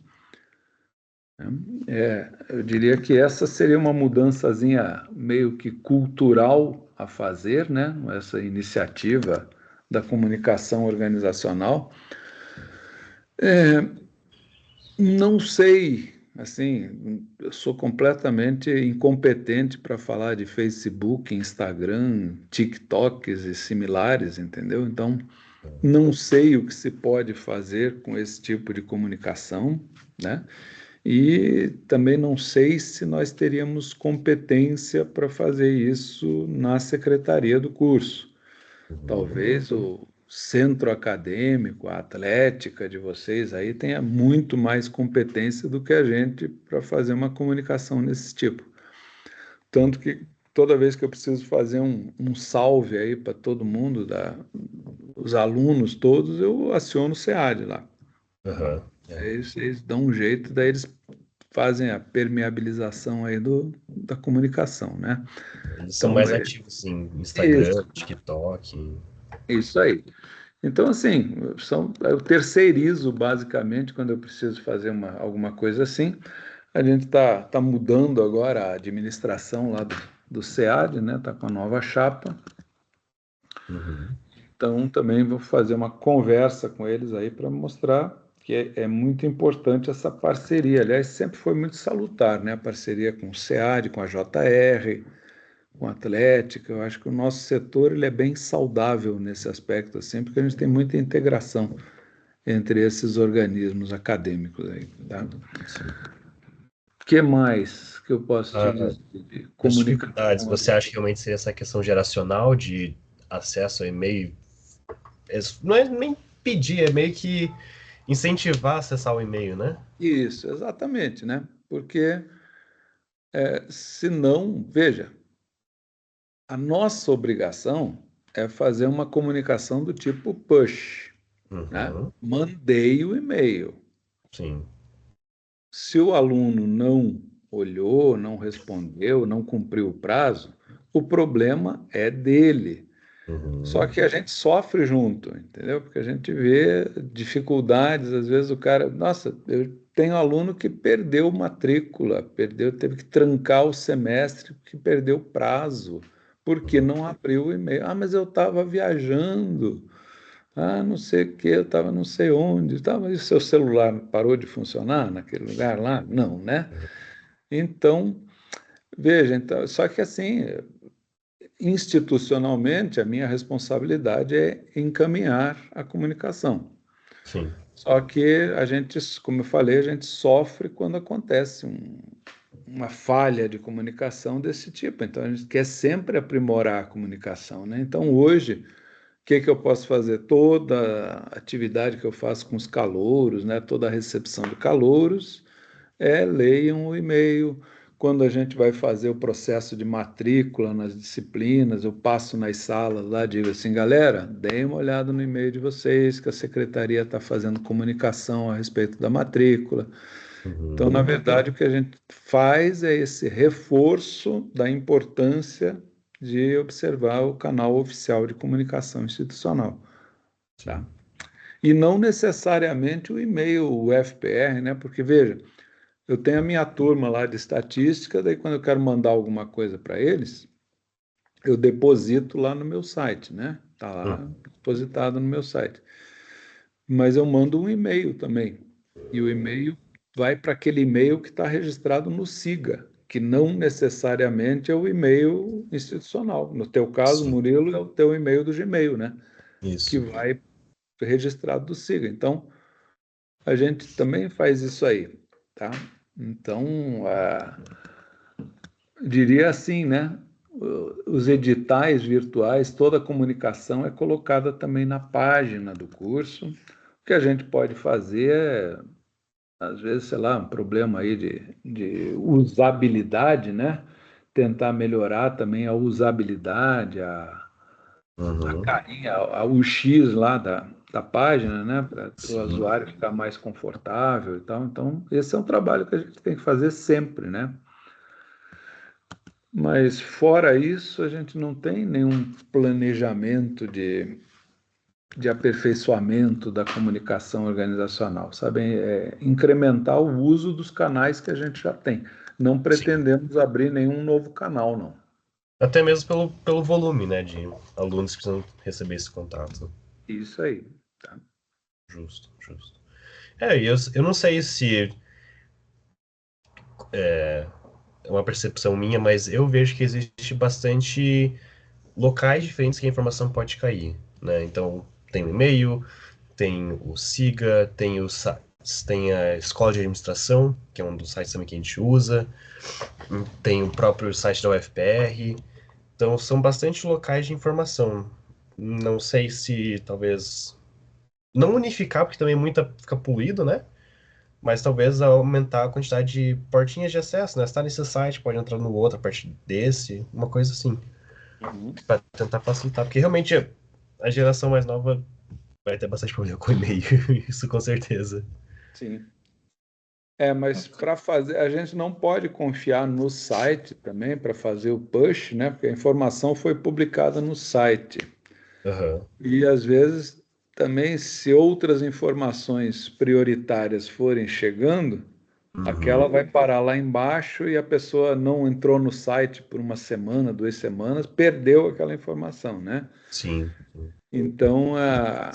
Eu diria que essa seria uma mudançazinha meio que cultural a fazer, né? Essa iniciativa da comunicação organizacional. Não sei, assim, eu sou completamente incompetente para falar de Facebook, Instagram, TikToks e similares, entendeu? Então, não sei o que se pode fazer com esse tipo de comunicação, né? E também não sei se nós teríamos competência para fazer isso na secretaria do curso. Talvez o centro acadêmico, a atlética de vocês aí tenha muito mais competência do que a gente para fazer uma comunicação nesse tipo. Tanto que toda vez que eu preciso fazer um salve aí para todo mundo, os alunos todos, eu aciono o SEAD lá. Eles dão um jeito, daí eles fazem a permeabilização aí da comunicação, né? Eles são Então, mais ativos em Instagram, TikTok. Isso aí. Então, assim, eu terceirizo basicamente quando eu preciso fazer alguma coisa assim. A gente tá mudando agora a administração lá do SEAD, né? Está com a nova chapa. Então, também vou fazer uma conversa com eles aí para mostrar que é muito importante essa parceria. Aliás, sempre foi muito salutar, né? A parceria com o SEAD, com a JR, com a Atlética. Eu acho que o nosso setor ele é bem saudável nesse aspecto, assim, porque a gente tem muita integração entre esses organismos acadêmicos aí, tá? O que mais que eu posso te dizer? As dificuldades, você acha que realmente seria essa questão geracional de acesso ao e-mail? Não é nem pedir, é meio que incentivar a acessar o e-mail, né? Isso, exatamente, né? Porque senão, veja, a nossa obrigação é fazer uma comunicação do tipo push, né? Mandei o e-mail. Sim. Se o aluno não olhou, não respondeu, não cumpriu o prazo, o problema é dele. Só que a gente sofre junto, entendeu? Porque a gente vê dificuldades, às vezes o cara, nossa, eu tenho aluno que perdeu matrícula, teve que trancar o semestre porque perdeu prazo, porque não abriu o e-mail. Mas eu estava viajando, não sei o que, eu estava não sei onde, e o seu celular parou de funcionar naquele lugar lá? Não, né? Então, veja, então, só que assim, institucionalmente, a minha responsabilidade é encaminhar a comunicação. Sim. Só que a gente, como eu falei, a gente sofre quando acontece uma falha de comunicação desse tipo. Então, a gente quer sempre aprimorar a comunicação, né? Então, hoje, o que eu posso fazer? Toda a atividade que eu faço com os calouros, né? Toda a recepção de calouros, leiam o e-mail. Quando a gente vai fazer o processo de matrícula nas disciplinas, eu passo nas salas lá, digo assim, galera, deem uma olhada no e-mail de vocês, que a secretaria está fazendo comunicação a respeito da matrícula. Então, na verdade, o que a gente faz é esse reforço da importância de observar o canal oficial de comunicação institucional. Tá? E não necessariamente o e-mail UFPR, né? Porque, veja, eu tenho a minha turma lá de estatística, daí quando eu quero mandar alguma coisa para eles, eu deposito lá no meu site, né? Está lá depositado no meu site. mas eu mando um e-mail também. E o e-mail vai para aquele e-mail que está registrado no SIGA, que não necessariamente é o e-mail institucional. No teu caso, Sim, Murilo, é o teu e-mail do Gmail, né? Que isso. vai registrado do SIGA. Então, a gente também faz isso aí, tá? Então, diria assim, né? Os editais virtuais, toda a comunicação é colocada também na página do curso. O que a gente pode fazer é, às vezes, sei lá, um problema aí de usabilidade, né? Tentar melhorar também a usabilidade, a Uhum. carinha, a UX lá da página, né? Para o Sim. usuário ficar mais confortável e tal. Então, esse é um trabalho que a gente tem que fazer sempre, né? Mas fora isso, a gente não tem nenhum planejamento de aperfeiçoamento da comunicação organizacional, sabe? É incrementar o uso dos canais que a gente já tem. Não Sim. pretendemos abrir nenhum novo canal, não. Até mesmo pelo volume, né, de alunos que precisam receber esse contato. Isso aí. Tá? Justo, justo. E eu não sei se é uma percepção minha, mas eu vejo que existe bastante locais diferentes que a informação pode cair, né? Então, tem o e-mail, tem o SIGA, tem a Escola de Administração, que é um dos sites também que a gente usa, tem o próprio site da UFPR. Então, são bastante locais de informação. Não sei se talvez não unificar, porque também muita fica poluído, né? Mas talvez aumentar a quantidade de portinhas de acesso, né? Você tá nesse site, pode entrar no outro a partir desse, uma coisa assim, Uhum. para tentar facilitar, porque realmente a geração mais nova vai ter bastante problema com e-mail, isso com certeza. Sim. Mas para fazer, a gente não pode confiar no site também para fazer o push, né? Porque a informação foi publicada no site. Aham. E às vezes também, se outras informações prioritárias forem chegando, aquela Uhum. vai parar lá embaixo e a pessoa não entrou no site por uma semana, 2 semanas, perdeu aquela informação, né? Sim. Então, a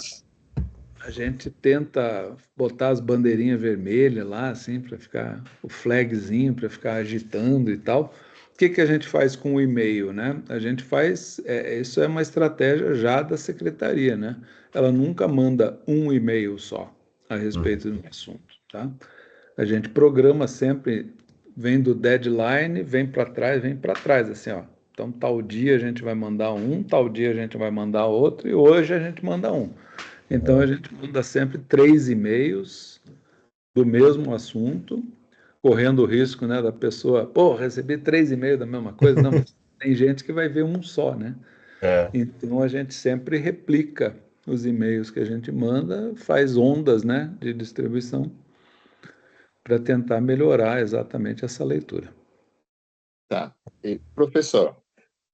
gente tenta botar as bandeirinhas vermelhas lá, assim, para ficar o flagzinho, para ficar agitando e tal. O que que a gente faz com o e-mail, né? A gente faz, isso é uma estratégia já da secretaria, né? Ela nunca manda um e-mail só a Uhum. respeito do assunto, tá? A gente programa sempre, vem do deadline, vem para trás, assim, ó. Então, tal dia a gente vai mandar um, tal dia a gente vai mandar outro, e hoje a gente manda um. Então, a gente manda sempre 3 e-mails do mesmo assunto, correndo o risco, né, da pessoa, pô, recebi 3 e-mails da mesma coisa. Não, mas tem gente que vai ver um só, né? É, Então, a gente sempre replica os e-mails que a gente manda, faz ondas, né, de distribuição para tentar melhorar exatamente essa leitura. Tá. Professor,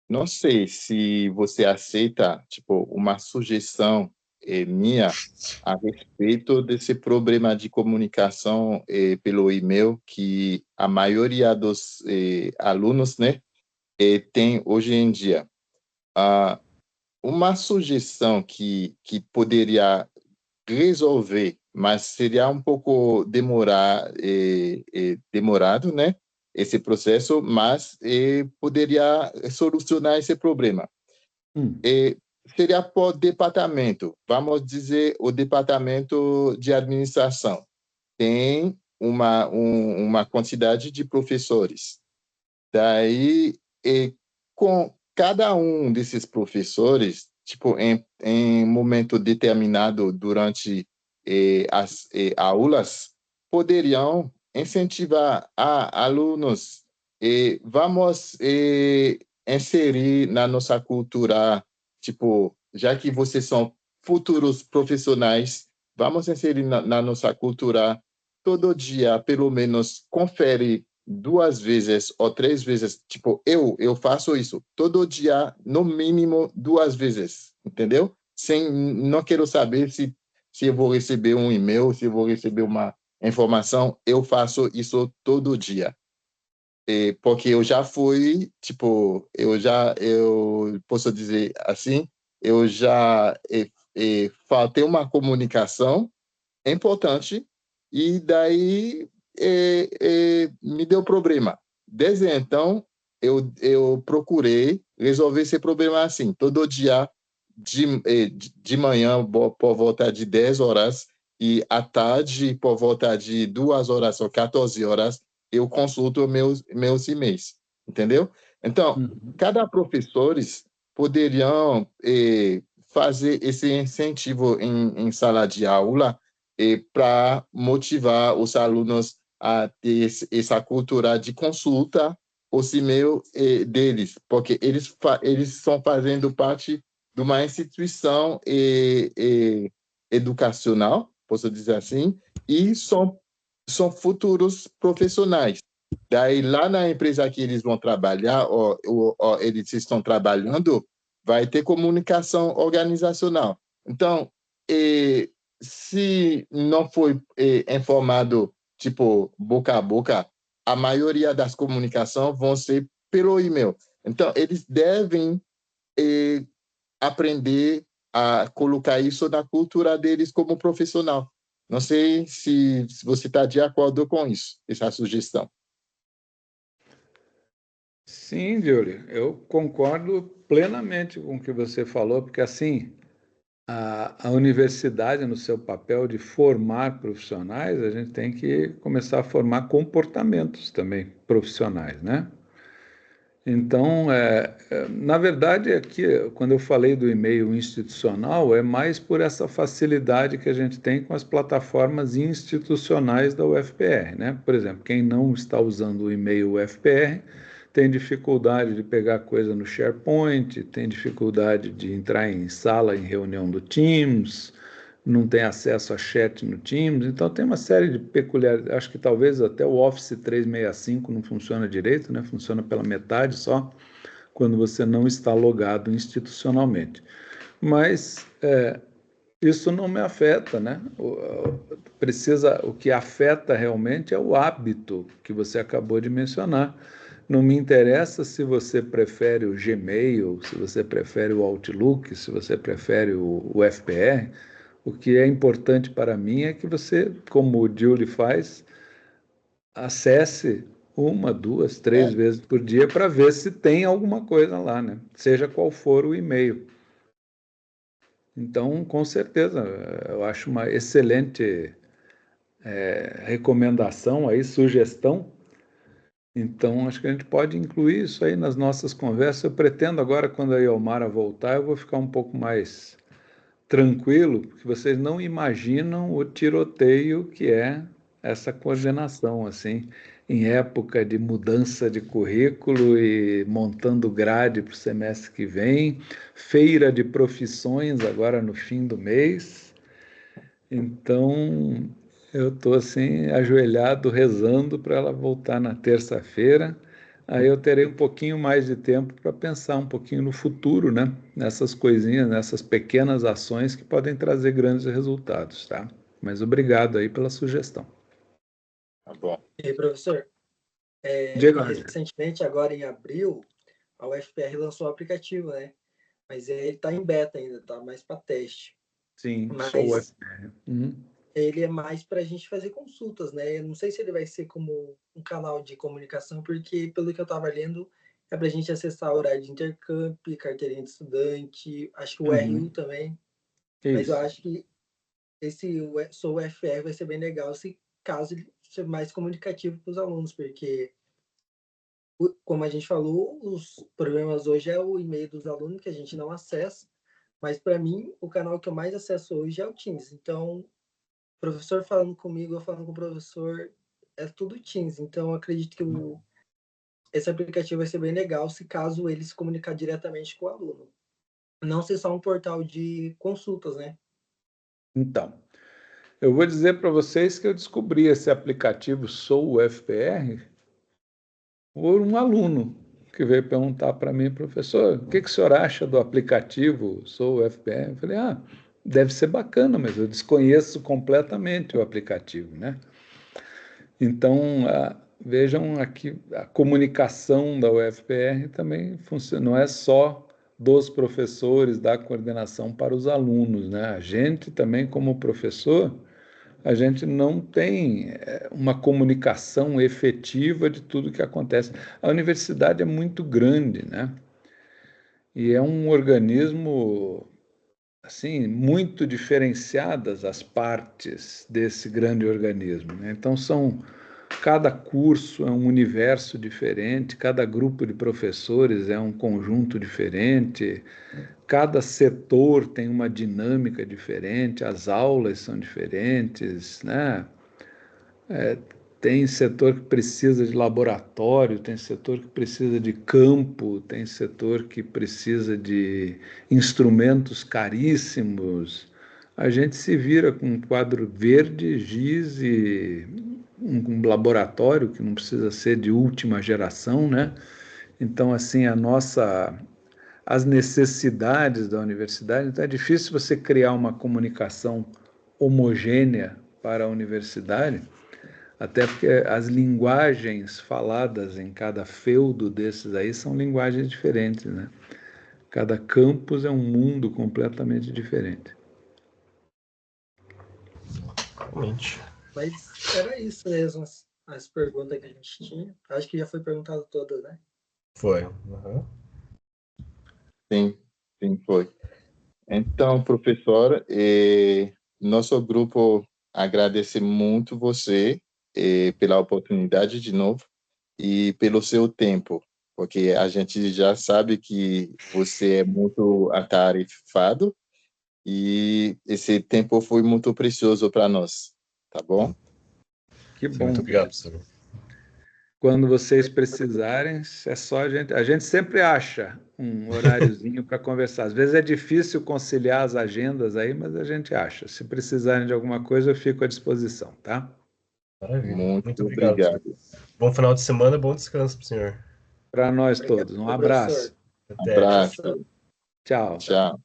não sei se você aceita, tipo, uma sugestão minha a respeito desse problema de comunicação pelo e-mail que a maioria dos alunos, né, tem hoje em dia. Ah, uma sugestão que poderia resolver, mas seria um pouco demorado, né? Esse processo, mas poderia solucionar esse problema. Hum, Eh, Seria por departamento, vamos dizer, o departamento de administração tem uma quantidade de professores. Daí, com cada um desses professores, tipo, em momento determinado durante as aulas, poderiam incentivar alunos vamos inserir na nossa cultura, tipo, já que vocês são futuros profissionais, vamos inserir na nossa cultura todo dia, pelo menos, confere 2 vezes ou 3 vezes. Tipo, eu faço isso todo dia, no mínimo 2 vezes, entendeu? Não quero saber se eu vou receber um e-mail, se eu vou receber uma informação, eu faço isso todo dia. Porque eu já fui, tipo, eu posso dizer assim, eu já faltei uma comunicação importante e daí me deu problema. Desde então, eu procurei resolver esse problema assim, todo dia de manhã por volta de 10 horas e à tarde por volta de 2 horas ou 14 horas eu consulto meus e-mails, entendeu? Então, cada professores poderiam fazer esse incentivo em sala de aula para motivar os alunos a ter essa cultura de consulta os e-mails deles, porque eles estão fazendo parte de uma instituição educacional, posso dizer assim, e são futuros profissionais. Daí, lá na empresa que eles vão trabalhar, ou eles estão trabalhando, vai ter comunicação organizacional. Então, se não foi informado, tipo, boca a boca, a maioria das comunicações vão ser pelo e-mail. Então, eles devem aprender a colocar isso na cultura deles como profissional. Não sei se você está de acordo com isso, essa sugestão. Sim, Júlio, eu concordo plenamente com o que você falou, porque assim, a universidade, no seu papel de formar profissionais, a gente tem que começar a formar comportamentos também profissionais, né? Então, na verdade, aqui, quando eu falei do e-mail institucional, é mais por essa facilidade que a gente tem com as plataformas institucionais da UFPR, né? Por exemplo, quem não está usando o e-mail UFPR tem dificuldade de pegar coisa no SharePoint, tem dificuldade de entrar em sala, em reunião do Teams, não tem acesso a chat no Teams, então tem uma série de peculiaridades. Acho que talvez até o Office 365 não funciona direito, né? Funciona pela metade só, quando você não está logado institucionalmente. Mas isso não me afeta, né? O que afeta realmente é o hábito que você acabou de mencionar. Não me interessa se você prefere o Gmail, se você prefere o Outlook, se você prefere o FPR. O que é importante para mim é que você, como o Julie faz, acesse 1, 2, 3 vezes por dia para ver se tem alguma coisa lá, né? Seja qual for o e-mail. Então, com certeza, eu acho uma excelente recomendação aí, sugestão. Então, acho que a gente pode incluir isso aí nas nossas conversas. Eu pretendo agora, quando a Iomara voltar, eu vou ficar um pouco mais tranquilo, porque vocês não imaginam o tiroteio que é essa coordenação, assim, em época de mudança de currículo e montando grade para o semestre que vem, feira de profissões agora no fim do mês. Então, eu estou assim, ajoelhado, rezando para ela voltar na terça-feira. Aí eu terei um pouquinho mais de tempo para pensar um pouquinho no futuro, né? Nessas coisinhas, nessas pequenas ações que podem trazer grandes resultados, tá? Mas obrigado aí pela sugestão. Tá bom. E aí, professor, Diego, recentemente, agora em abril, a UFPR lançou o aplicativo, né? Mas ele está em beta ainda, tá mais para teste. sim, Mas sou o UFPR. ele é mais para a gente fazer consultas, né? Eu não sei se ele vai ser como um canal de comunicação, porque pelo que eu estava lendo, é para a gente acessar horário de intercâmbio, carteirinha de estudante, acho que o RU também. Mas eu Isso. acho que esse Sou UFR vai ser bem legal se caso ele seja mais comunicativo para os alunos, porque, como a gente falou, os problemas hoje é o e-mail dos alunos que a gente não acessa, mas para mim, o canal que eu mais acesso hoje é o Teams. Então, o professor falando comigo, eu falando com o professor, é tudo Teams. Então, eu acredito que esse aplicativo vai ser bem legal se caso ele se comunicar diretamente com o aluno. Não ser só um portal de consultas, né? Então, eu vou dizer para vocês que eu descobri esse aplicativo Sou o FPR por um aluno que veio perguntar para mim, professor, o que o senhor acha do aplicativo Sou o FPR? Eu falei, deve ser bacana, mas eu desconheço completamente o aplicativo, né? Então, vejam aqui, a comunicação da UFPR também funciona, não é só dos professores, da coordenação para os alunos, né? A gente também, como professor, a gente não tem uma comunicação efetiva de tudo que acontece. A universidade é muito grande, né? E é um organismo, assim, muito diferenciadas as partes desse grande organismo, né? Então, cada curso é um universo diferente, cada grupo de professores é um conjunto diferente, cada setor tem uma dinâmica diferente, as aulas são diferentes, né? Tem setor que precisa de laboratório, tem setor que precisa de campo, tem setor que precisa de instrumentos caríssimos. A gente se vira com um quadro verde, giz e um laboratório que não precisa ser de última geração, né? Então, assim, as necessidades da universidade, então é difícil você criar uma comunicação homogênea para a universidade, até porque as linguagens faladas em cada feudo desses aí são linguagens diferentes, né? Cada campus é um mundo completamente diferente. Realmente. Mas era isso mesmo, as perguntas que a gente tinha. Acho que já foi perguntado todas, né? Foi. Uhum. Sim, foi. Então, professor, nosso grupo agradece muito você pela oportunidade de novo e pelo seu tempo, porque a gente já sabe que você é muito atarefado e esse tempo foi muito precioso para nós, tá bom? Que Sim, bom. muito obrigado, professor. Quando vocês precisarem, é só a gente sempre acha um horáriozinho para conversar. Às vezes é difícil conciliar as agendas aí, mas a gente acha. Se precisarem de alguma coisa, eu fico à disposição, tá? Maravilha. Muito Obrigado, professor. obrigado. Bom final de semana, bom descanso pro senhor. Para nós Obrigado, todos. Um professor. abraço. Até. Abraço. Abração. Tchau. Tchau.